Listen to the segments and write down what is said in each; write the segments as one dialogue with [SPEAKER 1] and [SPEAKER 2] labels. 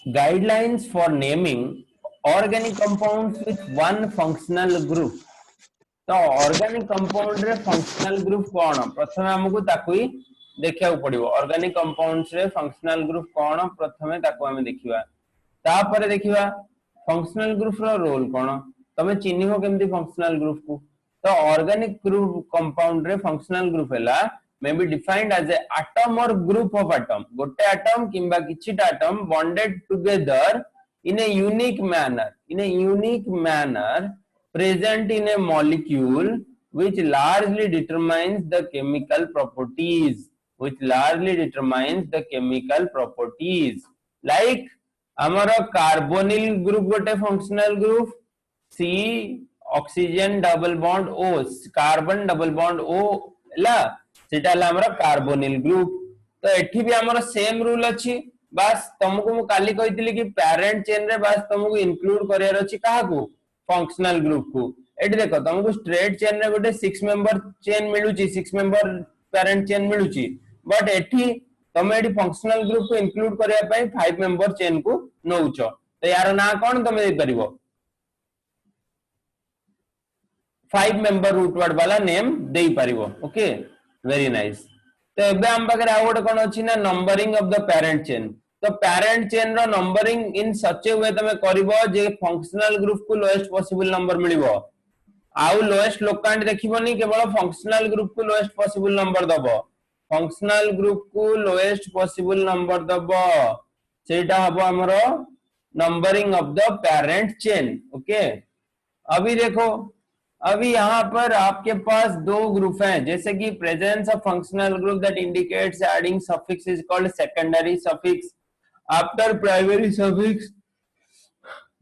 [SPEAKER 1] guidelines for naming organic compounds with one functional group। तो organic compound रे functional group कौन प्रथमे हमको ताकू ही देखिया पड़िबो। ऑर्गेनिक कंपाउंड्स रे फंक्शनल ग्रुप कौन प्रथमे ताकू हमें देखिबा। तापर देखिबा फंक्शनल ग्रुप रो रोल कौन तमे चिन्हिबो केमती फंक्शनल ग्रुप को। तो ऑर्गेनिक ग्रुप कंपाउंड रे फंक्शनल ग्रुप हैला may be defined as a atom or group of atom। गोटे एटम किंबा किछिटा atom bonded together in a unique manner present in a molecule which largely determines the chemical properties like हमारा carbonyl group गोटे functional group C oxygen double bond O carbon double bond O ला सेटा हला हमरा carbonyl group. तो एठी भी हमरा सेम रूल अछि बस तुमको मु काली कहितली कि पेरेंट चेन रे बस तुमको इंक्लूड करियर अछि काहा को फंक्शनल ग्रुप को। एठी देखो तुमको स्ट्रेट चेन रे गोटे 6 मेंबर चेन मिलुची 6 मेंबर पेरेंट चेन मिलुची बट एठी तमे एठी फंक्शनल ग्रुप को इंक्लूड करिया पई 5 मेंबर चेन को नउचो। तो यार ना कोन तमे दे परिबो 5 मेंबर रूट वर्ड वाला नेम दे परिबो। Okay very nice. तो एबे हम पाखरे आ गोटे कोन अछि ना numbering of the parent chain. तो पेरेंट चेन रो numbering in such a way तमे करिवो जे फंक्शनल ग्रुप को लोएस्ट पॉसिबल नंबर मिलिवो। आउ लोएस्ट लोकांट देखिबोनी केवल फंक्शनल ग्रुप को लोएस्ट पॉसिबल नंबर दबो। फंक्शनल ग्रुप को लोएस्ट पॉसिबल नंबर दबो सेटा हबो हमरो numbering of the parent chain. Okay अभी देखो अभी यहाँ पर आपके पास दो ग्रुप हैं जैसे कि presence of functional group that indicates adding suffix is called secondary suffix after primary suffix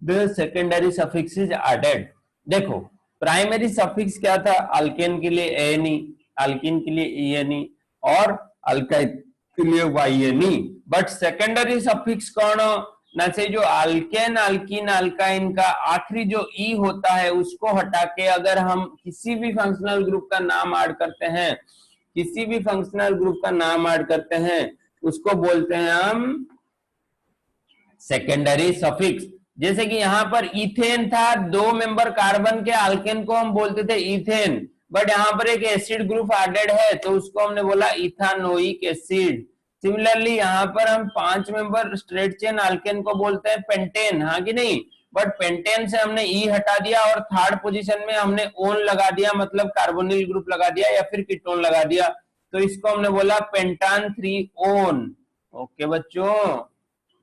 [SPEAKER 1] the secondary suffix is added. देखो प्राइमरी सफिक्स क्या था अल्केन के लिए एनी अल्किन के लिए एनी और अल्काइन के लिए वाईएनी बट सेकेंडरी सफिक्स कौन ना से जो अल्केन अल्किन अल्काइन का आखिरी जो ई होता है उसको हटा के अगर हम किसी भी फंक्शनल ग्रुप का नाम ऐड करते हैं उसको बोलते हैं हम सेकेंडरी सफिक्स। जैसे कि यहाँ पर इथेन था 2 मेंबर कार्बन के अल्केन को हम बोलते थे इथेन बट यहाँ पर एक एसिड ग्रुप एडेड है तो उसको हमने बोला इथानोइक एसिड। सिमिलरली यहाँ पर हम 5 मेंबर स्ट्रेट चेन अल्केन को बोलते हैं पेंटेन हाँ कि नहीं बट पेंटेन से हमने ई हटा दिया और थर्ड पोजीशन में हमने ओन लगा दिया मतलब कार्बोनिल ग्रुप लगा दिया या फिर कीटोन लगा दिया तो इसको हमने बोला पेंटान 3 ओन। ओके बच्चों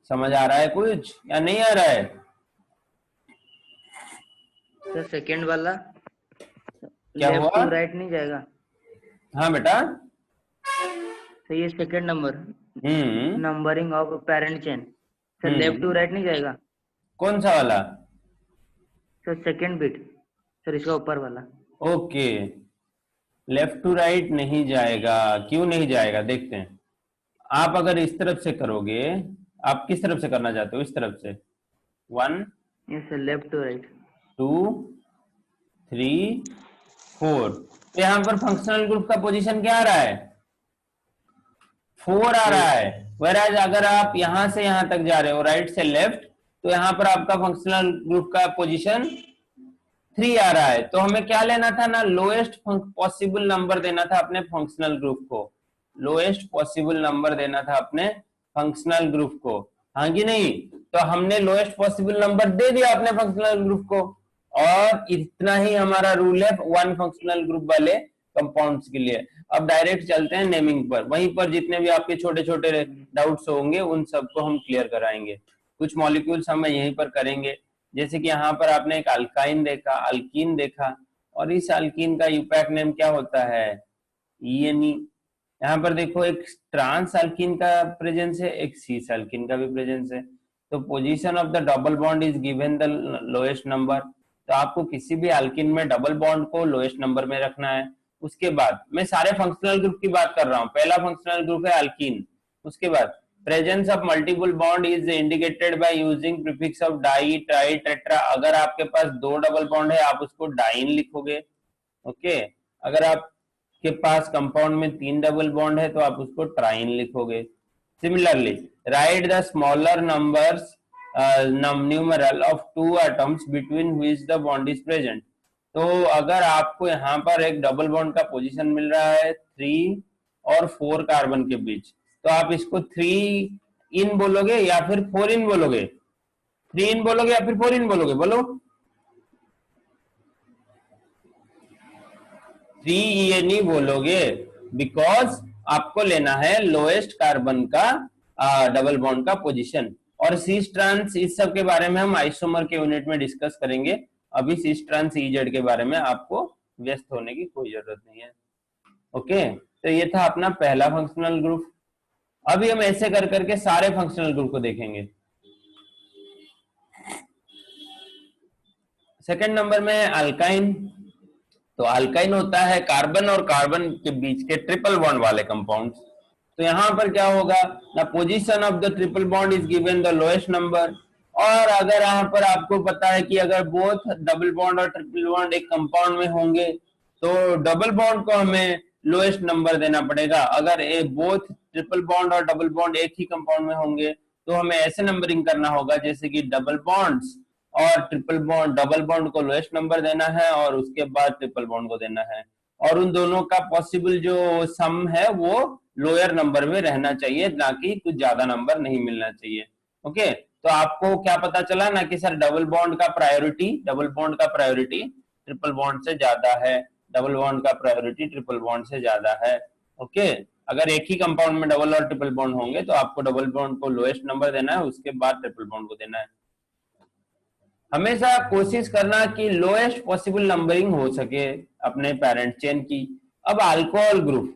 [SPEAKER 1] समझ आ रहा है कुछ या नहीं आ रहा है।
[SPEAKER 2] सर सेकंड वाला
[SPEAKER 1] क्या
[SPEAKER 2] लेफ्ट
[SPEAKER 1] हुआ
[SPEAKER 2] टू राइट नहीं जाएगा।
[SPEAKER 1] हाँ बेटा
[SPEAKER 2] तो ये second number numbering of parent chain sir left to right नहीं जाएगा।
[SPEAKER 1] कौन सा वाला
[SPEAKER 2] सर सेकंड बिट सर इसका ऊपर वाला।
[SPEAKER 1] ओके लेफ्ट टू राइट नहीं जाएगा क्यों नहीं जाएगा देखते हैं। आप अगर इस तरफ से करोगे आप किस तरफ से करना चाहते हो इस तरफ से 1
[SPEAKER 2] yes sir left to right
[SPEAKER 1] 2 3 4 तो यहाँ पर फंक्शनल ग्रुप का पोजीशन क्या आ रहा है 4 आ रहा है। whereas अगर आप यहां से यहां तक जा रहे हो राइट से लेफ्ट तो यहाँ पर आपका फंक्शनल ग्रुप का पोजीशन 3 आ रहा है। तो हमें क्या लेना था ना लोएस्ट पॉसिबल नंबर देना था अपने फंक्शनल ग्रुप को लोएस्ट पॉसिबल नंबर देना था अपने फंक्शनल ग्रुप को हाँ कि नहीं। तो हमने लोएस्ट पॉसिबल नंबर दे दिया अपने फंक्शनल ग्रुप को और इतना ही हमारा रूल है वन फंक्शनल ग्रुप वाले कंपाउंड्स के लिए। अब डायरेक्ट चलते हैं नेमिंग पर वहीं पर जितने भी आपके छोटे छोटे डाउट्स होंगे उन सबको हम क्लियर कराएंगे। कुछ मॉलिक्यूल्स हम यहीं पर करेंगे जैसे कि यहाँ पर आपने एक अल्काइन देखा अल्कीन देखा और इस अल्कीन का यूपैक नेम क्या होता है ईएनई। यहाँ पर देखो एक ट्रांस अल्कीन का प्रेजेंस है एक सीस अल्कीन का भी प्रेजेंस है। तो position of the double bond is given the lowest number. तो आपको किसी भी अल्कीन में डबल बॉन्ड को लोएस्ट नंबर में रखना है। उसके बाद मैं सारे फंक्शनल ग्रुप की बात कर रहा हूँ। पहला फंक्शनल ग्रुप है अल्कीन। उसके बाद presence of multiple bond is indicated by using prefix of di tri tetra. अगर आपके पास 2 डबल बॉन्ड है आप उसको डाइन लिखोगे। ओके अगर आपके पास कंपाउंड में 3 डबल बॉन्ड है तो आप उसको ट्राइन लिखोगे। Similarly right the smaller numbers numeral of two atoms between which the bond is present. तो अगर आपको यहाँ पर एक डबल बॉन्ड का पोजीशन मिल रहा है 3 और 4 कार्बन के बीच, तो आप इसको 3 इन बोलोगे या फिर 4 इन बोलोगे? 3 इन बोलोगे या फिर 4 इन बोलोगे? बोलो। 3 इन ही बोलोगे, बिकॉज आपको लेना है लोएस्ट कार्बन का डबल बॉन्ड का पोजीशन। और सिस ट्रांस इस सब के बारे में हम आइसोमर के यूनिट में डिस्कस करेंगे। अभी सिस ट्रांस ईजेड के बारे में आपको व्यस्त होने की कोई जरूरत नहीं है। ओके, तो ये था अपना पहला फंक्शनल ग्रुप। अभी हम ऐसे कर करके सारे फंक्शनल ग्रुप को देखेंगे। सेकंड नंबर में अल्काइन। तो अल्काइन होता है कार्बन और कार्बन के बीच के ट्रिपल बॉन्ड वाले कंपाउंड्स। तो यहाँ पर क्या होगा, the position of the triple bond is given the lowest number. और अगर यहाँ पर आपको पता है कि अगर बोथ डबल बॉन्ड और ट्रिपल बॉन्ड एक कंपाउंड में होंगे तो डबल बॉन्ड को हमें लोएस्ट नंबर देना पड़ेगा। अगर बोथ ट्रिपल बॉन्ड और डबल बॉन्ड एक ही कंपाउंड में होंगे तो हमें ऐसे नंबरिंग करना होगा जैसे कि डबल बॉन्ड्स और ट्रिपल बॉन्ड, डबल बॉन्ड को लोएस्ट नंबर देना है और उसके बाद ट्रिपल बॉन्ड को देना है, और उन दोनों का पॉसिबल जो सम है वो लोअर नंबर में रहना चाहिए, ना कि कुछ ज्यादा नंबर नहीं मिलना चाहिए। ओके, तो आपको क्या पता चला ना कि सर डबल बॉन्ड का प्रायोरिटी ट्रिपल बॉन्ड से ज्यादा है, डबल बॉन्ड का प्रायोरिटी ट्रिपल बॉन्ड से ज्यादा है। ओके, अगर एक ही कंपाउंड में डबल और ट्रिपल बॉन्ड होंगे तो आपको डबल बॉन्ड को लोएस्ट नंबर देना है, उसके बाद ट्रिपल बॉन्ड को देना है। हमेशा कोशिश करना कि लोएस्ट पॉसिबल नंबरिंग हो सके अपने पेरेंट चेन की। अब अल्कोहल ग्रुप,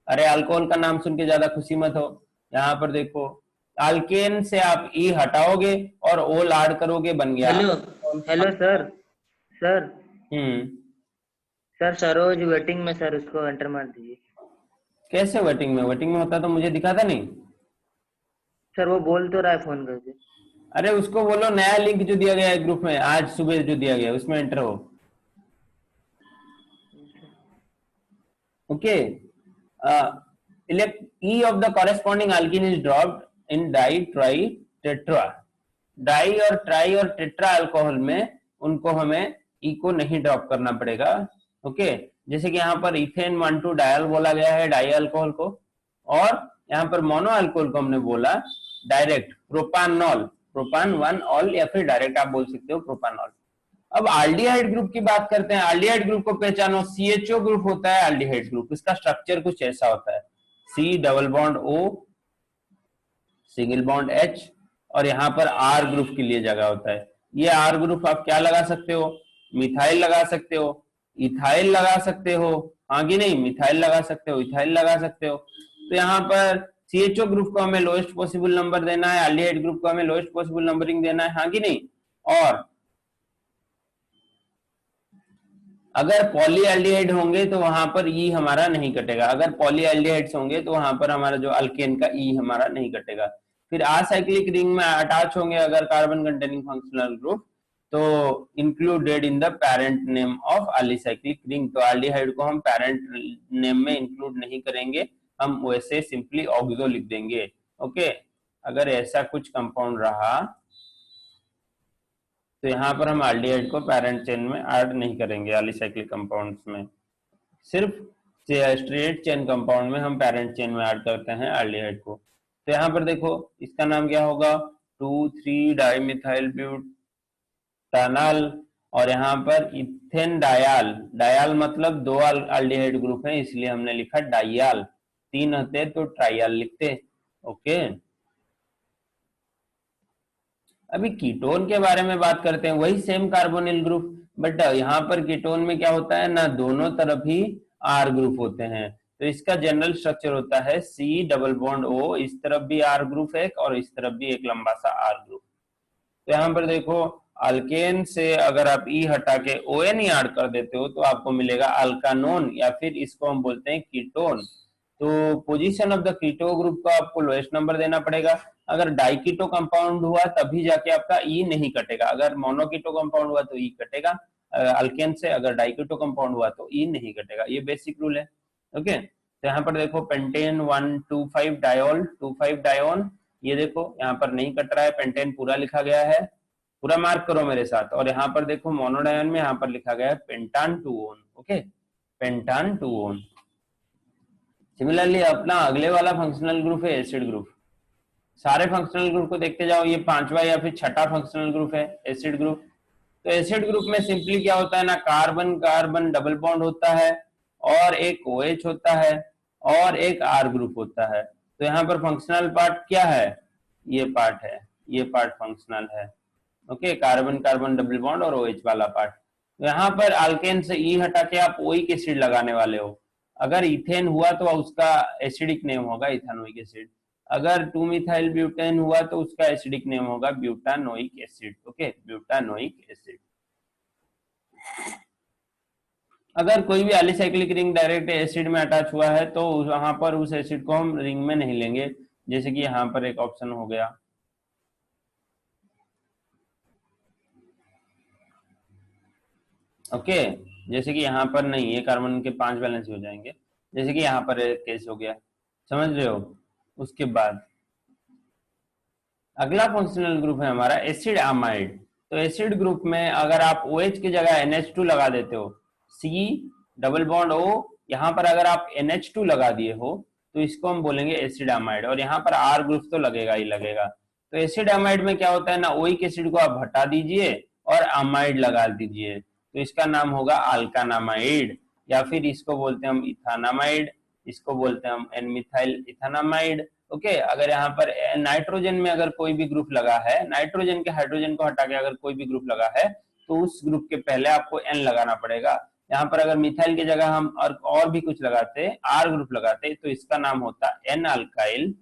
[SPEAKER 1] अरे अल्कोहल का नाम सुन के ज्यादा खुशी मत हो। यहाँ पर देखो, अल्केन से आप ई हटाओगे और ओ ऐड करोगे, बन गया।
[SPEAKER 2] Hello sir. Sir Saroj waiting में, सर उसको एंटर मार दीजिए।
[SPEAKER 1] कैसे वेटिंग में? वेटिंग में होता तो मुझे दिखाता नहीं।
[SPEAKER 2] सर वो बोल तो रहा है फोन करके।
[SPEAKER 1] अरे उसको बोलो नया लिंक जो दिया गया है ग्रुप में, आज सुबह जो दिया गया है उसमें एंटर हो। Okay, E of the corresponding alkene is dropped in di, tri, tetra। Di और ट्राई और टेट्रा अल्कोहल में उनको हमें ई को नहीं ड्रॉप करना पड़ेगा। ओके, जैसे कि यहाँ पर इथेन 1,2 डायल बोला गया है डाई अल्कोहल को, और यहाँ पर मोनो अल्कोहल को हमने बोला डायरेक्ट प्रोपानॉल, प्रोपान 1 ऑल, या फिर डायरेक्ट आप बोल सकते हो प्रोपानॉल। अब एल्डिहाइड ग्रुप की बात करते हैं। एल्डिहाइड ग्रुप को पहचानो, CHO ग्रुप होता है एल्डिहाइड ग्रुप। इसका स्ट्रक्चर कुछ ऐसा होता है, C double bond O single bond H, और यहाँ पर R ग्रुप के लिए जगह होता है। ये R ग्रुप आप क्या लगा सकते हो? मिथाइल लगा सकते हो, इथाइल लगा सकते हो, हाँ कि नहीं? मिथाइल लगा सकते हो, इथाइल लगा सकते हो। तो यहाँ पर CHO ग्रुप को हमें लोएस्ट पॉसिबल नंबर देना है, एल्डिहाइड ग्रुप को हमें लोएस्ट पॉसिबल नंबरिंग देना है, हाँ कि नहीं? और अगर पॉलीएल्डिहाइड होंगे तो वहां पर ई हमारा नहीं कटेगा। अगर पॉलीएल्डिहाइड्स होंगे तो वहां पर हमारा जो अल्केन का ई हमारा नहीं कटेगा। फिर असाइक्लिक रिंग में अटैच होंगे अगर कार्बन कंटेनिंग फंक्शनल ग्रुप, तो included in the parent name of alicyclic ring. तो एल्डिहाइड को हम पेरेंट नेम में इंक्लूड नहीं करेंगे, हम वैसे सिंपली ऑक्सो लिख देंगे। ओके, अगर ऐसा कुछ कंपाउंड रहा तो यहाँ पर हम एल्डिहाइड को पेरेंट चेन में ऐड नहीं करेंगे। एलिसाइक्लिक कंपाउंड्स में सिर्फ स्ट्रेट चेन कंपाउंड में हम पेरेंट चेन में ऐड करते हैं एल्डिहाइड को। तो यहाँ पर देखो इसका नाम क्या होगा, 2,3 डाइमिथाइल ब्यूटानॉल, और यहाँ पर इथेन डायाल। डायाल मतलब 2 एल्डिहाइड ग्रुप है इसलिए हमने लिखा डाइयाल, 3 होते तो ट्राइयाल लिखते। ओके, अभी कीटोन के बारे में बात करते हैं, वही सेम कार्बोनिल ग्रुप, बट यहाँ पर कीटोन में क्या होता है ना, दोनों तरफ ही R ग्रुप होते हैं। तो इसका जनरल स्ट्रक्चर होता है C डबल बॉन्ड O, इस तरफ भी R ग्रुप है और इस तरफ भी एक लंबा सा R ग्रुप। तो यहाँ पर देखो अल्केन से अगर आप E हटा के ON ऐड कर देते हो तो आपको मिलेगा अल्कानोन, या फिर इसको हम बोलते हैं कीटोन। तो position of the keto group को आपको लोएस्ट नंबर देना पड़ेगा। अगर डाइकीटो कंपाउंड हुआ तभी जाके आपका ई नहीं कटेगा, अगर मोनोकीटो कंपाउंड हुआ तो ई कटेगा अल्केन से, अगर डाइकीटो कंपाउंड हुआ तो ई नहीं कटेगा। ये बेसिक रूल है। ओके, तो यहाँ पर देखो पेंटेन 1,2,5 डायोल 2,5 डायोन, ये देखो यहाँ पर नहीं कट रहा है, पेंटेन पूरा लिखा गया है, पूरा मार्क करो मेरे साथ। और यहाँ पर देखो मोनोडायन में यहाँ पर लिखा गया है pentan two one. Okay, pentan two one. Similarly अपना अगले वाला फंक्शनल ग्रुप है एसिड ग्रुप। सारे फंक्शनल ग्रुप को देखते जाओ, ये पांचवा या फिर छठा फंक्शनल ग्रुप है एसिड ग्रुप। तो एसिड ग्रुप में सिंपली क्या होता है ना, कार्बन कार्बन डबल बॉन्ड होता है और एक OH होता है और एक R ग्रुप होता है। तो यहाँ पर फंक्शनल पार्ट क्या है, ये पार्ट है, ये पार्ट फंक्शनल है। Okay, carbon carbon double bond और OH वाला पार्ट। तो यहाँ पर अल्केन से E हटा के आप ओइक एसिड लगाने वाले हो। अगर इथेन हुआ तो उसका एसिडिक नेम होगा इथानोइक एसिड। अगर 2 मिथाइल ब्यूटेन हुआ तो उसका एसिडिक नेम होगा butanoic acid. Okay, butanoic acid. अगर कोई भी एलिसाइक्लिक रिंग डायरेक्ट एसिड में अटैच हुआ है तो वहां पर उस एसिड को हम रिंग में नहीं लेंगे, जैसे कि यहाँ पर एक ऑप्शन हो गया। ओके, जैसे कि यहाँ पर नहीं, ये कार्बन के 5 बैलेंस हो जाएंगे, जैसे कि यहाँ पर एक केस हो गया, समझ रहे हो। उसके बाद अगला फंक्शनल ग्रुप है हमारा एसिड अमाइड। तो एसिड ग्रुप में अगर आप OH की जगह NH2 लगा देते हो, C डबल बॉन्ड O, यहाँ पर अगर आप NH2 लगा दिए हो तो इसको हम बोलेंगे एसिड अमाइड। और यहाँ पर R ग्रुप तो लगेगा ही लगेगा। तो एसिड अमाइड में क्या होता है ना, ओइक एसिड को आप हटा दीजिए और अमाइड लगा दीजिए, तो इसका नाम होगा अल्कानामाइड, या फिर इसको बोलते हैं हम इथानामाइड, इसको बोलते हैं हम एन मिथाइल इथानामाइड। ओके, अगर यहाँ पर नाइट्रोजन में अगर कोई भी ग्रुप लगा है, नाइट्रोजन के हाइड्रोजन को हटा के अगर कोई भी ग्रुप लगा है तो उस ग्रुप के पहले आपको N लगाना पड़ेगा। यहाँ पर अगर मिथाइल की जगह हम और भी कुछ लगाते, R ग्रुप लगाते, तो इसका नाम होता N alkyl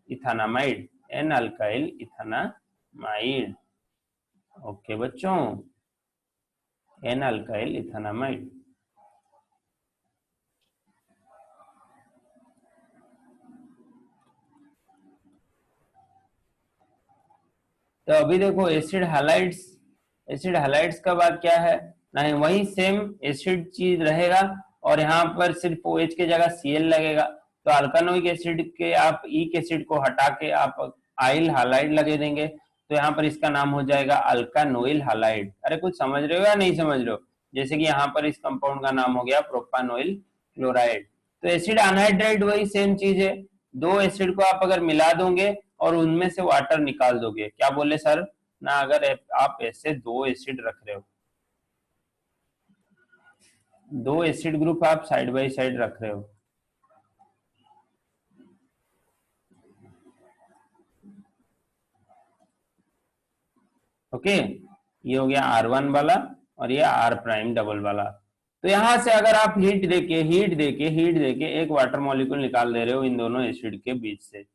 [SPEAKER 1] ethanamide, N alkyl ethanamide. Okay बच्चों, N अल्काइल इथानामाइड। तो अभी देखो एसिड हैलाइड्स, एसिड हैलाइड्स का बात क्या है, नहीं वही सेम एसिड चीज रहेगा और यहाँ पर सिर्फ OH की जगह Cl लगेगा। तो अल्कानोइक एसिड के आप ईक एसिड को हटा के आप आइल हैलाइड लगे देंगे, तो यहाँ पर इसका नाम हो जाएगा अल्कानोइल हैलाइड। अरे कुछ समझ रहे हो या नहीं समझ रहे हो। जैसे कि यहाँ पर इस कंपाउंड का नाम हो गया प्रोपानोइल क्लोराइड। तो एसिड अनहाइड्राइड वही सेम चीज है, दो एसिड को आप अगर मिला दोगे और उनमें से वाटर निकाल दोगे, क्या बोले सर ना, अगर आप ऐसे दो एसिड रख रहे हो, दो एसिड ग्रुप आप साइड बाय साइड रख रहे हो, ओके, ये हो गया R1 वाला और ये R प्राइम डबल वाला। तो यहां से अगर आप हीट देके एक वाटर मॉलिक्यूल निकाल दे रहे हो इन दोनों एसिड के बीच से,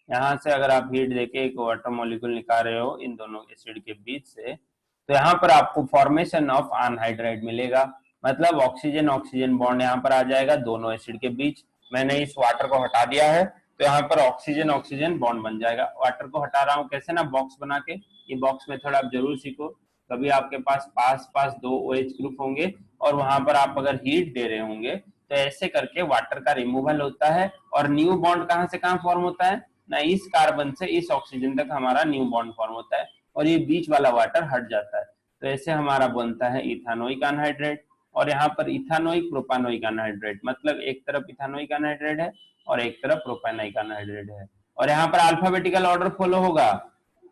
[SPEAKER 1] यहाँ से अगर आप हीट देके एक वाटर मॉलिक्यूल निकाल रहे हो इन दोनों एसिड के बीच से, तो यहाँ पर आपको फॉर्मेशन ऑफ अनहाइड्राइड मिलेगा। मतलब ऑक्सीजन ऑक्सीजन बॉन्ड यहाँ पर आ जाएगा दोनों एसिड के बीच। मैंने इस वाटर को हटा दिया है तो यहाँ पर ऑक्सीजन ऑक्सीजन बॉन्ड बन जाएगा। वाटर को हटा रहा हूँ कैसे ना, बॉक्स बना के। ये बॉक्स मेथड आप जरूर सीखो। कभी आपके पास पास दो OH ग्रुप होंगे और वहां पर आप अगर हीट दे रहे होंगे तो ऐसे करके वाटर का रिमूवल होता है और न्यू बॉन्ड कहाँ से कहाँ फॉर्म होता है ना, इस कार्बन से इस ऑक्सीजन तक हमारा न्यू बॉन्ड फॉर्म होता है और ये बीच वाला वाटर हट जाता है। तो ऐसे हमारा बनता है इथानोइक अनहाइड्रेट। और यहाँ पर इथानोइक प्रोपानोइक अनहाइड्रेट, मतलब एक तरफ इथानोइक अनहाइड्रेट है और एक तरफ प्रोपानोइक अनहाइड्रेट है। और यहाँ पर अल्फाबेटिकल ऑर्डर फॉलो होगा,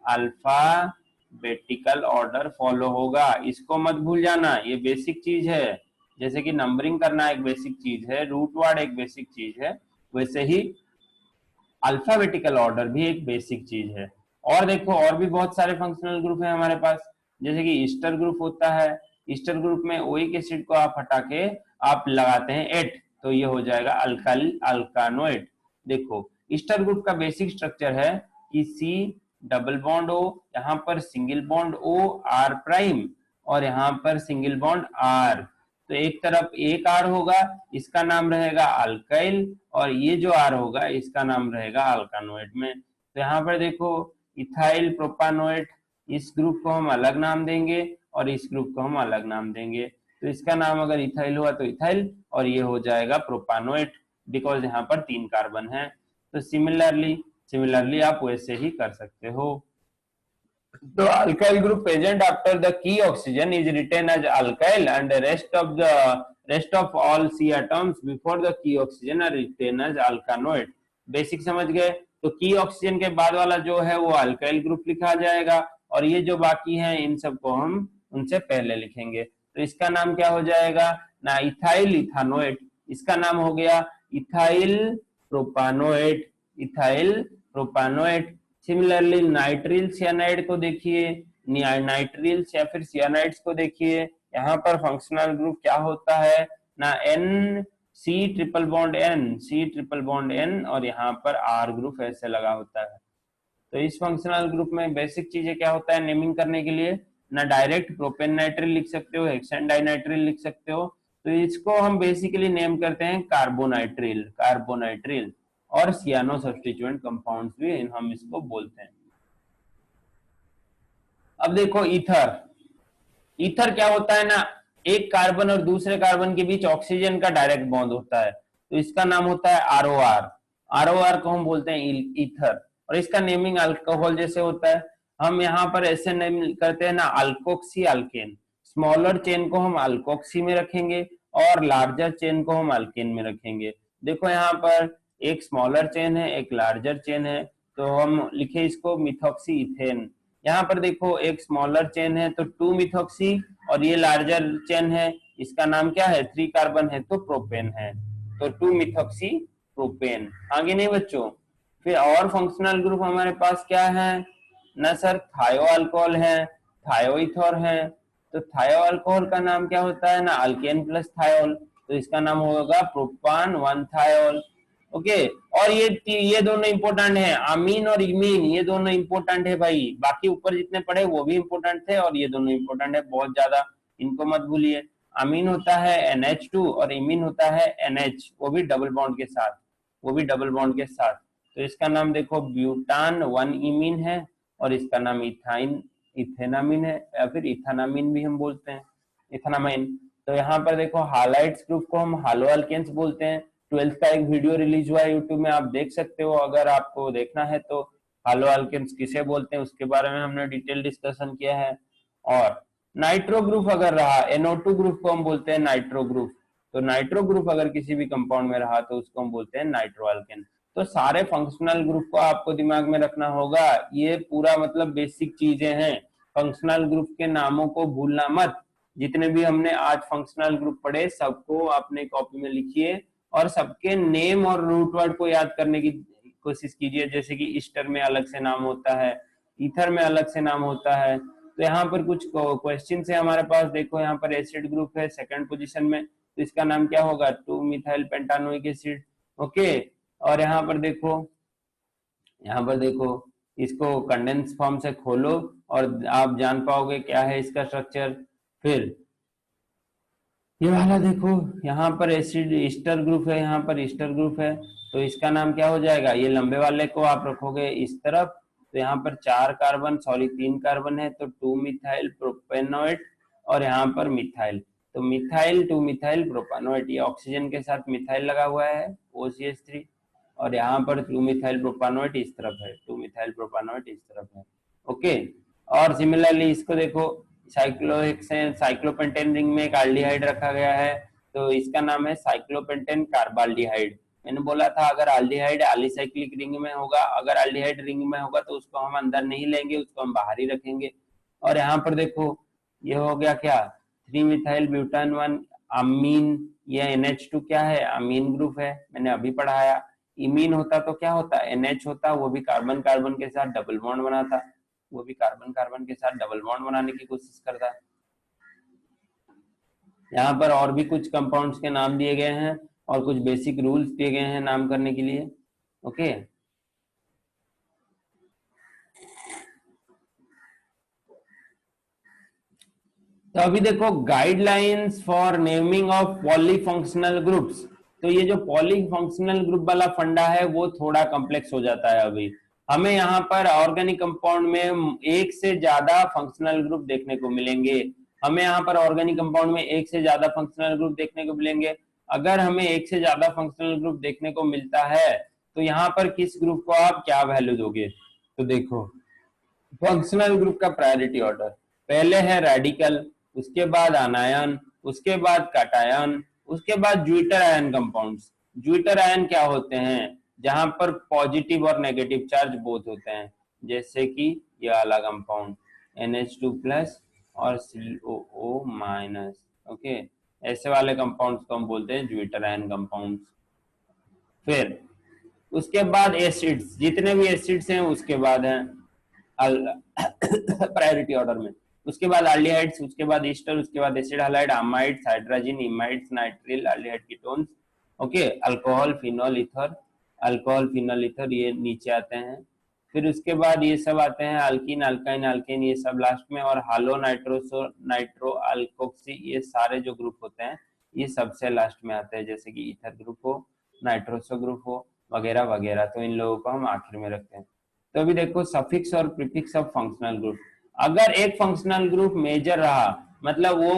[SPEAKER 1] अल्फाबेटिकल ऑर्डर फॉलो होगा, इसको मत भूल जाना, ये बेसिक चीज है। जैसे कि नंबरिंग करना एक बेसिक चीज है, रूट वर्ड एक बेसिक चीज है, वैसे ही अल्फाबेटिकल ऑर्डर भी एक बेसिक चीज है। और देखो और भी बहुत सारे फंक्शनल ग्रुप है हमारे पास, जैसे कि ईस्टर ग्रुप होता है। ईस्टर ग्रुप में ओइक एसिड को आप हटा के आप लगाते हैं एट, तो ये हो जाएगा अल्कानोएट। देखो ईस्टर ग्रुप का बेसिक स्ट्रक्चर है कि C डबल बॉन्ड O, यहाँ पर single bond O R prime और यहाँ पर सिंगल बॉन्ड R। तो एक तरफ एक R होगा, इसका नाम रहेगा अल्काइल, और ये जो R होगा इसका नाम रहेगा अल्कानोएट में। तो यहाँ पर देखो इथाइल प्रोपानोएट, इस ग्रुप को हम अलग नाम देंगे और इस ग्रुप को हम अलग नाम देंगे। तो इसका नाम अगर इथाइल हुआ तो इथाइल और ये हो जाएगा प्रोपानोएट। बिकॉज यहाँ पर 3 कार्बन है। तो सिमिलरली आप वैसे ही कर सकते हो। तो alkyl group present after the key oxygen is written as alkyl and the rest of all C atoms before the key oxygen are written as alkanoid। Basic समझ गए। तो की ऑक्सीजन के बाद वाला जो है वो अल्काइल ग्रुप लिखा जाएगा और ये जो बाकी हैं इन सबको हम उनसे पहले लिखेंगे। तो इसका नाम क्या हो जाएगा ना, इथाइल इथानोएट। इसका नाम हो गया ethyl प्रोपानोएट, ethyl प्रोपानोएट। Similarly nitrile cyanide को देखिए, नाइट्रिल्स या फिर सियानाइड्स को देखिए, यहाँ पर फंक्शनल ग्रुप क्या होता है ना, N C triple bond N, C triple bond N और यहाँ पर आर ग्रुप ऐसे लगा होता है। तो इस फंक्शनल ग्रुप में बेसिक चीजें क्या होता है नेमिंग करने के लिए ना, डायरेक्ट प्रोपेन नाइट्रिल लिख सकते हो, हेक्सेन डाइनाइट्रिल लिख सकते हो। तो इसको हम बेसिकली नेम करते हैं कार्बोनाइट्रिल, कार्बोनाइट्रिल और सियानो सब्स्टिट्यूएंट कंपाउंड्स भी हम इसको बोलते हैं। अब देखो ईथर, ईथर क्या होता है ना, एक कार्बन और दूसरे कार्बन के बीच ऑक्सीजन का डायरेक्ट बॉन्ड होता है, तो इसका नाम होता है आरओआर। आरओआर को हम बोलते हैं ईथर और इसका नेमिंग अल्कोहल जैसे होता है। हम यहाँ पर ऐसे नेम करते हैं ना, अल्कोक्सी अल्केन। स्मॉलर चेन को हम अल्कोक्सी में रखेंगे और लार्जर चेन को हम अल्केन में रखेंगे। देखो यहाँ पर एक स्मॉलर चेन है, एक लार्जर चेन है, तो हम लिखे इसको मिथॉक्सी इथेन। यहाँ पर देखो एक स्मॉलर चेन है तो 2 मिथॉक्सी और ये लार्जर चेन है, इसका नाम क्या है, 3 कार्बन है तो प्रोपेन है, तो 2 मिथॉक्सी प्रोपेन। आगे नहीं बच्चों। फिर और फंक्शनल ग्रुप हमारे पास क्या है ना सर, थायो अल्कोहल है, थायोइथर है। तो थायो अल्कोहल का नाम क्या होता है ना, अल्केन प्लस थायोल, तो इसका नाम होगा प्रोपान 1 थायोल। ओके, और ये दोनों इंपॉर्टेंट है, अमीन और इमीन, ये दोनों इंपॉर्टेंट है भाई। बाकी ऊपर जितने पढ़े वो भी इंपॉर्टेंट थे और ये दोनों इंपॉर्टेंट है बहुत ज्यादा, इनको मत भूलिए। अमीन होता है NH2 और इमीन होता है NH, वो भी डबल बॉन्ड के साथ, वो भी डबल बॉन्ड के साथ। तो इसका नाम देखो ब्यूटान 1 इमीन है और इसका नाम इथेनामीन है या फिर इथानामीन भी हम बोलते हैं, इथानामाइन। तो यहाँ पर देखो हालाइट्स ग्रुप को हम हालो अल्केन्स बोलते हैं। 12th का एक वीडियो रिलीज हुआ है यूट्यूब में, आप देख सकते हो अगर आपको देखना है तो। हालो अल्केन्स किसे बोलते हैं उसके बारे में हमने डिटेल डिस्कशन किया है। और नाइट्रो ग्रुप अगर रहा, NO2 ग्रुप को हम बोलते हैं नाइट्रो ग्रुप। तो नाइट्रो ग्रुप अगर किसी भी कंपाउंड में रहा तो उसको हम बोलते हैं नाइट्रो अल्केन। तो सारे फंक्शनल ग्रुप को आपको दिमाग में रखना होगा, ये पूरा मतलब बेसिक चीजें हैं। फंक्शनल ग्रुप के नामों को भूलना मत। जितने भी हमने आज फंक्शनल ग्रुप पढ़े सबको अपने कॉपी में लिखिए और सबके नेम और रूट वर्ड को याद करने की कोशिश कीजिए। जैसे कि ईस्टर में अलग से नाम होता है, ईथर में अलग से नाम होता है। तो यहाँ पर कुछ क्वेश्चन है हमारे पास, देखो यहाँ पर एसिड ग्रुप है सेकंड पोजीशन में, तो इसका नाम क्या होगा, 2 मिथाइल पेंटानोइक एसिड। ओके, और यहाँ पर देखो इसको कंडेंस फॉर्म से खोलो और आप जान पाओगे क्या है इसका स्ट्रक्चर। फिर ये वाला देखो यहाँ पर एसिड ईस्टर ग्रुप है, यहाँ पर ईस्टर ग्रुप है, तो इसका नाम क्या हो जाएगा, ये लंबे वाले को आप रखोगे इस तरफ, तो यहाँ पर 3 कार्बन है तो 2 मिथाइल प्रोपेनोएट और यहाँ पर मिथाइल, तो मिथाइल 2 मिथाइल प्रोपानोएट। ये ऑक्सीजन के साथ मिथाइल लगा हुआ है OCH3 और यहाँ पर 2 मिथाइल प्रोपानोएट इस तरफ है, 2 मिथाइल प्रोपानोएट इस तरफ है। ओके, और सिमिलरली इसको देखो साइक्लोहेक्सेन, साइक्लोपेंटेन रिंग में एक एल्डिहाइड रखा गया है, तो इसका नाम है साइक्लोपेंटेन कार्बाल्डिहाइड। मैंने बोला था अगर एल्डिहाइड एलिसाइक्लिक रिंग में होगा, अगर एल्डिहाइड रिंग में होगा तो उसको हम अंदर नहीं लेंगे, उसको हम बाहर ही रखेंगे। और यहाँ पर देखो ये हो गया क्या, 3 मिथाइल ब्यूटान 1 अमीन, ये NH2 क्या है, अमीन ग्रुप है, मैंने अभी पढ़ाया। इमीन होता तो क्या होता, NH होता, वो भी कार्बन कार्बन के साथ डबल बॉन्ड बनाता, वो भी कार्बन कार्बन के साथ डबल बॉन्ड बनाने की कोशिश करता है। यहाँ पर और भी कुछ कंपाउंड्स के नाम दिए गए हैं और कुछ बेसिक रूल्स दिए गए हैं नाम करने के लिए। ओके, तो अभी देखो guidelines for naming of polyfunctional groups. तो ये जो पॉलीफंक्शनल ग्रुप वाला फंडा है वो थोड़ा कॉम्प्लेक्स हो जाता है। अभी हमें यहाँ पर ऑर्गेनिक कंपाउंड में एक से ज्यादा फंक्शनल ग्रुप देखने को मिलेंगे, हमें यहाँ पर ऑर्गेनिक कंपाउंड में एक से ज्यादा फंक्शनल ग्रुप देखने को मिलेंगे। अगर हमें एक से ज्यादा फंक्शनल ग्रुप देखने को मिलता है तो यहाँ पर किस ग्रुप को आप क्या वैल्यू दोगे? तो देखो फंक्शनल ग्रुप का प्रायोरिटी ऑर्डर, पहले है रेडिकल, उसके बाद आनायन, उसके बाद कैटायन, उसके बाद zwitter ion compounds. Zwitter ion क्या होते हैं? जहां पर पॉजिटिव और नेगेटिव चार्ज बोथ होते हैं, जैसे कि ये वाला कंपाउंड NH2+ और COO-। ओके, ऐसे वाले कंपाउंड्स को हम बोलते हैं ज्विटर आयन कंपाउंड्स। फिर उसके बाद एसिड्स, जितने भी एसिड्स हैं उसके बाद हैं प्रायोरिटी ऑर्डर में। उसके बाद एल्डिहाइड्स, उसके बाद ईस्टर, उसके बाद acid halide, amides, hydrogen, imides, nitrile, aldehyde ketones. Okay, alcohol, phenol, ether, alcohol, phenol, ether ये नीचे आते हैं। फिर उसके बाद ये सब आते हैं अल्कीन, अल्काइन, अल्केन, ये सब लास्ट में। और हालो, नाइट्रोसो, नाइट्रो, अल्कोक्सी, ये सारे जो ग्रुप होते हैं ये सबसे लास्ट में आते हैं, जैसे कि ईथर ग्रुप हो, नाइट्रोसो ग्रुप हो, वगैरह वगैरह। तो इन लोगों को हम आखिर में रखते हैं। तो अभी देखो सफिक्स और प्रीफिक्स ऑफ फंक्शनल ग्रुप। अगर एक फंक्शनल ग्रुप मेजर रहा, मतलब वो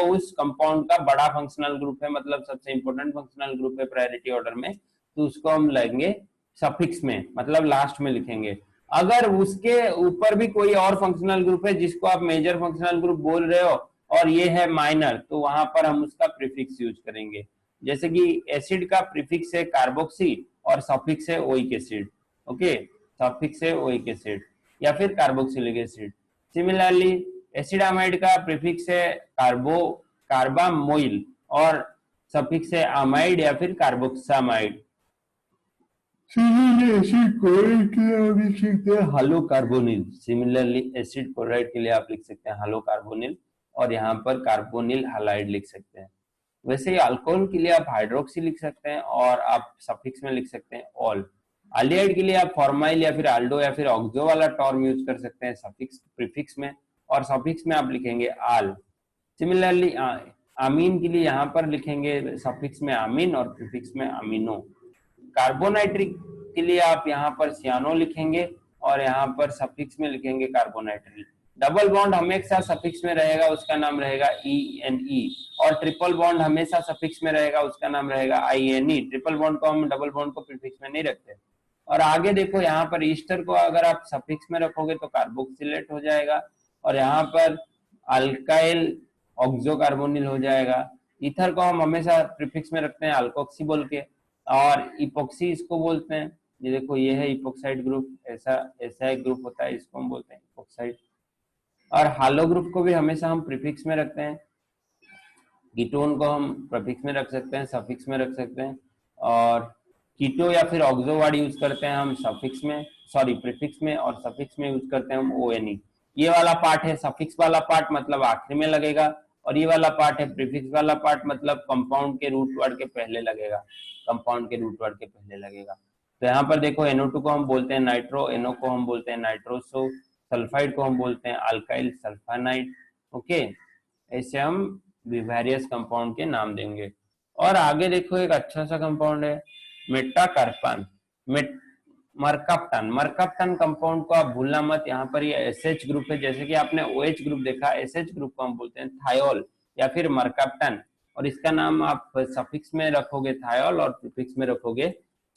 [SPEAKER 1] उस कंपाउंड का बड़ा फंक्शनल ग्रुप है, मतलब सबसे इंपॉर्टेंट फंक्शनल ग्रुप है प्रायोरिटी ऑर्डर में, तो उसको हम लेंगे सफिक्स में, मतलब लास्ट में लिखेंगे। अगर उसके ऊपर भी कोई और फंक्शनल ग्रुप है जिसको आप मेजर फंक्शनल ग्रुप बोल रहे हो और ये है माइनर, तो वहां पर हम उसका प्रीफिक्स यूज करेंगे। जैसे कि एसिड का प्रीफिक्स है कार्बोक्सी और सफिक्स है ओइक एसिड। ओके, सफिक्स है ओइक एसिड या फिर कार्बोक्सिलिक एसिड। सिमिलरली एसिडामाइड का प्रीफिक्स है कार्बामोइल और सफिक्स है अमाइड या फिर कार्बोक्सामाइड। सिमिलरली एसिड क्लोराइड के लिए आप लिख सकते हैं हालोकार्बोनिल। सिमिलरली एसिड क्लोराइड के लिए आप लिख सकते हैं हालोकार्बोनिल और यहाँ पर कार्बोनिल हैलाइड लिख सकते हैं। वैसे ही अल्कोहल के लिए आप हाइड्रोक्सी लिख सकते हैं और आप सफिक्स में लिख सकते हैं ऑल। एल्डिहाइड के लिए आप फॉर्माइल या फिर आल्डो या फिर ऑक्सो वाला टर्म यूज कर सकते हैं सफिक्स प्रीफिक्स में, और सफिक्स में आप लिखेंगे आल। सिमिलरली अमीन के लिए यहाँ पर लिखेंगे सफिक्स में अमीन और प्रीफिक्स में अमीनो। कार्बोनाइट्रिक के लिए आप यहाँ पर सियानो लिखेंगे और यहाँ पर सफिक्स में लिखेंगे कार्बोनाइट्रिक। डबल बॉन्ड हमेशा सफिक्स में रहेगा, उसका नाम रहेगा ENE, और ट्रिपल बॉन्ड हमेशा सफिक्स में रहेगा, उसका नाम रहेगा INE। ट्रिपल बॉन्ड को हम डबल बॉन्ड को प्रीफिक्स में नहीं रखते। और आगे देखो यहाँ पर ईस्टर को अगर आप सफिक्स में रखोगे तो कार्बोक्सिलेट हो जाएगा, और यहाँ पर अल्काइल ऑक्सोकार्बोनिल हो जाएगा। ईथर को हम हमेशा प्रीफिक्स में रखते हैं अल्कोक्सी बोल के, और इपोक्सी इसको बोलते हैं। ये देखो ये है इपोक्साइड ग्रुप, ऐसा एक ग्रुप होता है, इसको हम बोलते हैं इपोक्साइड। और हालो ग्रुप को भी हमेशा हम प्रीफिक्स में रखते हैं। कीटोन को हम प्रीफिक्स में रख सकते हैं, सफिक्स में रख सकते हैं, और कीटो या फिर ऑक्सो वर्ड यूज करते हैं हम सफिक्स में, सॉरी प्रीफिक्स में, और सफिक्स में यूज करते हैं हम ONE। ये वाला पार्ट है सफिक्स वाला पार्ट, मतलब आखिरी में लगेगा, और ये वाला पार्ट है प्रीफिक्स वाला पार्ट, मतलब कंपाउंड के रूट वर्ड के पहले लगेगा, कंपाउंड के रूट वर्ड के पहले लगेगा। तो यहाँ पर देखो NO2 को हम बोलते हैं नाइट्रो, NO को हम बोलते हैं नाइट्रोसो, सल्फाइड को हम बोलते हैं अल्काइल सल्फानाइड। ओके, ऐसे हम वेरियस कंपाउंड के नाम देंगे। और आगे देखो एक अच्छा सा कंपाउंड है मेटाकार्पन, मरकाप्टन। मरकाप्टन कंपाउंड को आप भूलना मत, यहाँ पर ये SH ग्रुप है, जैसे कि आपने OH ग्रुप देखा, SH ग्रुप को हम बोलते हैं थायोल या फिर मरकाप्टन, और इसका नाम आप सफिक्स में रखोगे थायोल और प्रीफिक्स में रखोगे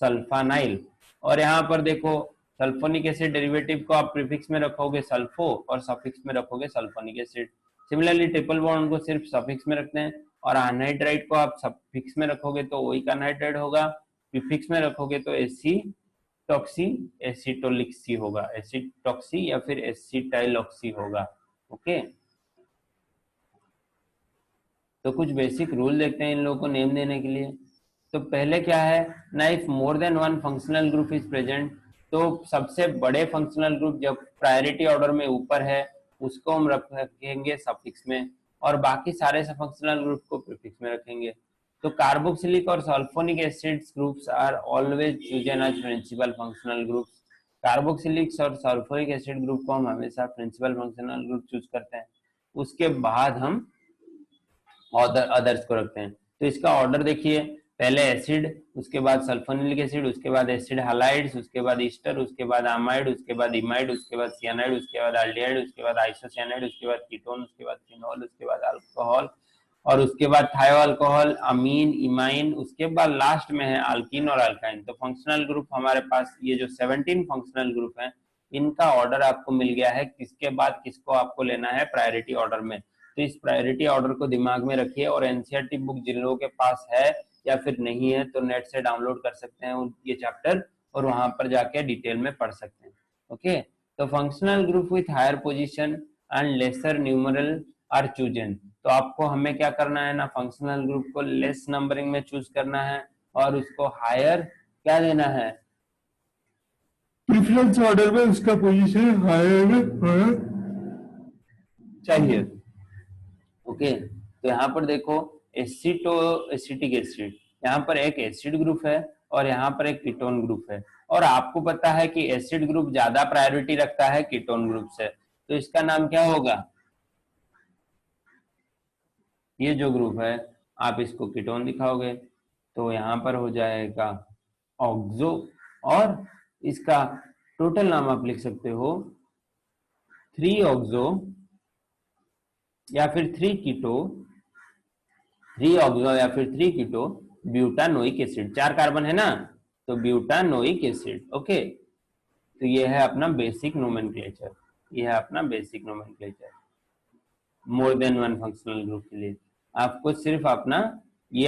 [SPEAKER 1] सल्फानाइल। और यहाँ पर देखो सल्फोनिक एसिड डेरिवेटिव को आप प्रीफिक्स में रखोगे सल्फो और सफिक्स में रखोगे sulphonic acid. Similarly triple bond को सिर्फ सफिक्स में रखते हैं, और अनहाइड्राइड को आप सफिक्स में रखोगे तो ओइक अनहाइड्राइड होगा, प्रीफिक्स में रखोगे तो एसिटॉक्सी एसिटोलिक्सी होगा, एसिटॉक्सी या फिर एसिटाइलॉक्सी होगा। ओके, तो कुछ बेसिक रूल देखते हैं इन लोगों को नेम देने के लिए। तो पहले क्या है ना, if more than one functional group is present, तो सबसे बड़े फंक्शनल ग्रुप जब प्रायोरिटी ऑर्डर में ऊपर है उसको हम रखेंगे सफिक्स में, और बाकी सारे फंक्शनल ग्रुप को प्रीफिक्स में रखेंगे। तो कार्बोक्सिलिक और sulphonic acids groups are always chosen as principal functional groups. Carboxylic और सल्फोनिक एसिड ग्रुप को हम हमेशा प्रिंसिपल फंक्शनल ग्रुप चूज करते हैं, उसके बाद हम अदर्स को रखते हैं। तो इसका ऑर्डर देखिए, पहले एसिड, उसके बाद सल्फोनिक एसिड, उसके बाद एसिड हैलाइड्स, उसके बाद ईस्टर, उसके बाद अमाइड, उसके बाद इमाइड, उसके बाद सियानाइड, उसके बाद एल्डिहाइड, उसके बाद आइसोसियानाइड, उसके बाद कीटोन, उसके बाद फिनॉल, उसके बाद अल्कोहल, और उसके बाद थायो अल्कोहल, अमीन, इमाइन, उसके बाद लास्ट में है अल्कीन और अल्काइन। तो फंक्शनल ग्रुप हमारे पास ये जो 17 फंक्शनल ग्रुप हैं, इनका ऑर्डर आपको मिल गया है, किसके बाद किसको आपको लेना है प्रायोरिटी ऑर्डर में। तो इस प्रायोरिटी ऑर्डर को दिमाग में रखिए, और एनसीईआरटी बुक जिन लोगों के पास है या फिर नहीं है तो नेट से डाउनलोड कर सकते हैं ये चैप्टर, और वहां पर जाके डिटेल में पढ़ सकते हैं। ओके, तो functional group with higher position and lesser numeral are chosen. तो आपको हमें क्या करना है ना, फंक्शनल ग्रुप को लेस नंबरिंग में चूज करना है और उसको हायर क्या देना है, प्रेफरेंस ऑर्डर में उसका पोजीशन हायर में चाहिए। ओके, तो यहाँ पर देखो एसिटिक एसिड, यहाँ पर एक एसिड ग्रुप है और यहाँ पर एक कीटोन ग्रुप है, और आपको पता है कि एसिड ग्रुप ज्यादा प्रायोरिटी रखता है कीटोन ग्रुप से, तो इसका नाम क्या होगा, ये जो ग्रुप है आप इसको कीटोन दिखाओगे तो यहाँ पर हो जाएगा ऑक्सो, और इसका टोटल नाम आप लिख सकते हो 3 ऑक्सो या फिर 3 कीटो, 3 ऑक्सो या फिर 3 कीटो ब्यूटानोइक एसिड। 4 कार्बन है ना, तो ब्यूटानोइक एसिड। ओके, तो ये है अपना बेसिक नोमेनक्लेचर, ये है अपना basic nomenclature more than one functional group के लिए। आपको सिर्फ अपना ये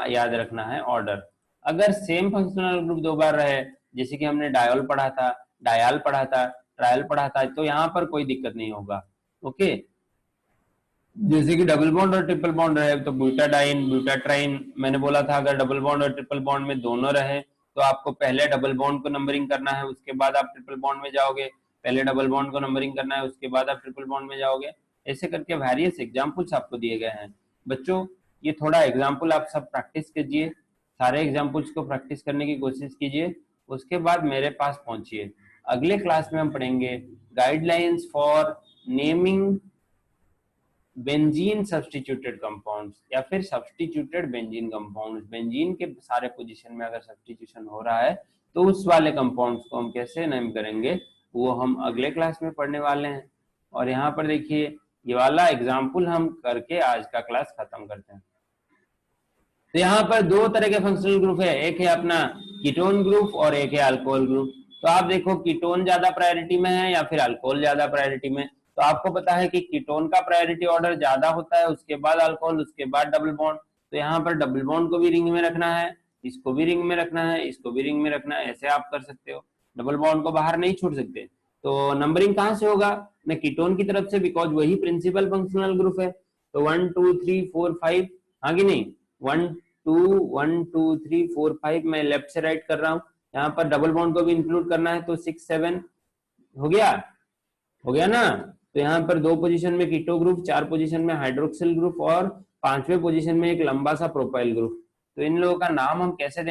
[SPEAKER 1] याद रखना है ऑर्डर। अगर सेम फंक्शनल ग्रुप 2 बार रहे, जैसे कि हमने डायोल पढ़ा था, डायाल पढ़ा था, ट्रायल पढ़ा था, तो यहाँ पर कोई दिक्कत नहीं होगा। ओके, जैसे कि डबल बॉन्ड और ट्रिपल बॉन्ड रहे, तो ब्यूटाडाइन, ब्यूटाट्राइन, मैंने बोला था अगर डबल बॉन्ड और ट्रिपल बॉन्ड में दोनों रहे तो आपको पहले डबल बॉन्ड को नंबरिंग करना है, उसके बाद आप ट्रिपल बॉन्ड में जाओगे, पहले डबल बॉन्ड को नंबरिंग करना है, उसके बाद आप ट्रिपल बॉन्ड में जाओगे। ऐसे करके वेरियस एग्जाम्पल्स आपको दिए गए हैं। बच्चों, ये थोड़ा एग्जाम्पल आप सब प्रैक्टिस कीजिए, सारे एग्जाम्पल्स को प्रैक्टिस करने की कोशिश कीजिए, उसके बाद मेरे पास पहुंचिए। अगले क्लास में हम पढ़ेंगे guidelines for naming benzene substituted compounds या फिर सब्स्टिट्यूटेड बेंजीन कंपाउंड्स। बेंजीन के सारे पोजीशन में अगर सब्स्टिट्यूशन हो रहा है तो उस वाले कंपाउंड्स को हम कैसे नेम करेंगे, वो हम अगले क्लास में पढ़ने वाले हैं। और यहाँ पर देखिए, ये वाला एग्जाम्पल हम करके आज का क्लास खत्म करते हैं। तो यहाँ पर 2 तरह के फंक्शनल ग्रुप है, एक है अपना कीटोन ग्रुप और एक है अल्कोहल ग्रुप। तो आप देखो कीटोन ज्यादा प्रायोरिटी में है या फिर अल्कोहल ज्यादा प्रायोरिटी में। तो आपको पता है कि कीटोन का प्रायोरिटी ऑर्डर ज्यादा होता है, उसके बाद अल्कोहल, उसके बाद डबल बॉन्ड। तो यहाँ पर डबल बॉन्ड को भी रिंग में रखना है, इसको भी रिंग में रखना है, इसको भी रिंग में रखना है, ऐसे आप कर सकते हो। डबल बॉन्ड को बाहर नहीं छोड़ सकते। तो नंबरिंग कहाँ से होगा, मैं कीटोन की तरफ से, बिकॉज वही प्रिंसिपल फंक्शनल ग्रुप है। तो 1 2 3 4 5, हाँ कि नहीं, 1 2 3 4 5 मैं लेफ्ट से राइट कर रहा हूँ। यहाँ पर डबल बॉन्ड को भी इंक्लूड करना है, तो 6 7 हो गया ना। तो यहाँ पर 2 पोजीशन में कीटो ग्रुप, 4 पोजीशन में हाइड्रोक्सिल ग्रुप और 5वें पोजीशन में एक लंबा सा प्रोपाइल ग्रुप। तो इन लोगों का नाम हम कैसे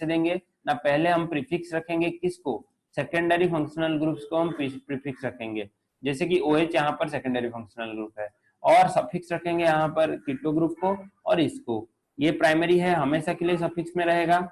[SPEAKER 1] देंगे, ना पहले हम प्रीफिक्स रखेंगे किसको, सेकेंडरी फंक्शनल ग्रुप्स को हम प्रीफिक्स रखेंगे, जैसे कि OH यहाँ पर सेकेंडरी फंक्शनल ग्रुप है, और सफिक्स रखेंगे यहाँ पर कीटो ग्रुप को और इसको। ये प्राइमरी है, हमेशा के लिए सफिक्स में रहेगा,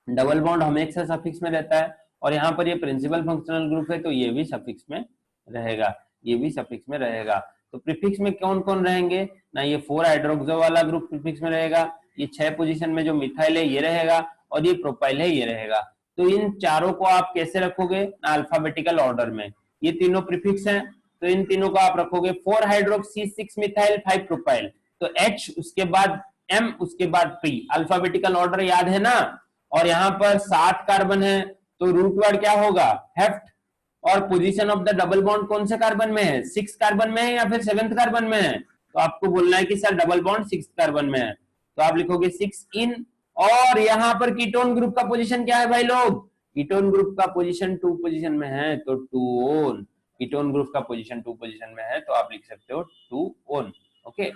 [SPEAKER 1] डबल बॉन्ड हमेशा सफिक्स में रहता है, और यहाँ पर ये प्रिंसिपल फंक्शनल ग्रुप है तो ये भी सफिक्स में रहेगा, ये भी सफिक्स में रहेगा। तो प्रीफिक्स में कौन कौन रहेंगे ना, ये 4 हाइड्रोक्सो वाला ग्रुप प्रीफिक्स में रहेगा, ये 6 पोजीशन में जो मिथाइल है ये रहेगा, और ये प्रोपाइल है ये रहेगा। तो इन चारों को आप कैसे रखोगे ना, अल्फाबेटिकल ऑर्डर में। ये तीनों प्रीफिक्स हैं तो इन तीनों को आप रखोगे 4 हाइड्रोक्सी 6 मिथाइल 5 प्रोपाइल, तो H उसके बाद M उसके बाद P, अल्फाबेटिकल ऑर्डर याद है ना। और यहाँ पर 7 कार्बन है तो रूट वर्ड क्या होगा, हेफ्ट, और position of the double bond कौन से कार्बन में है, 6 कार्बन में है या फिर 7th कार्बन में है। तो आपको बोलना है कि सर डबल बॉन्ड 6 कार्बन में है, तो आप लिखोगे 6 इन। और यहाँ पर कीटोन ग्रुप का पोजीशन क्या है भाई लोग, कीटोन ग्रुप का पोजीशन 2 पोजीशन में है, तो 2 ओन। कीटोन ग्रुप का पोजीशन 2 पोजीशन में है तो आप लिख सकते हो 2 ओन। ओके,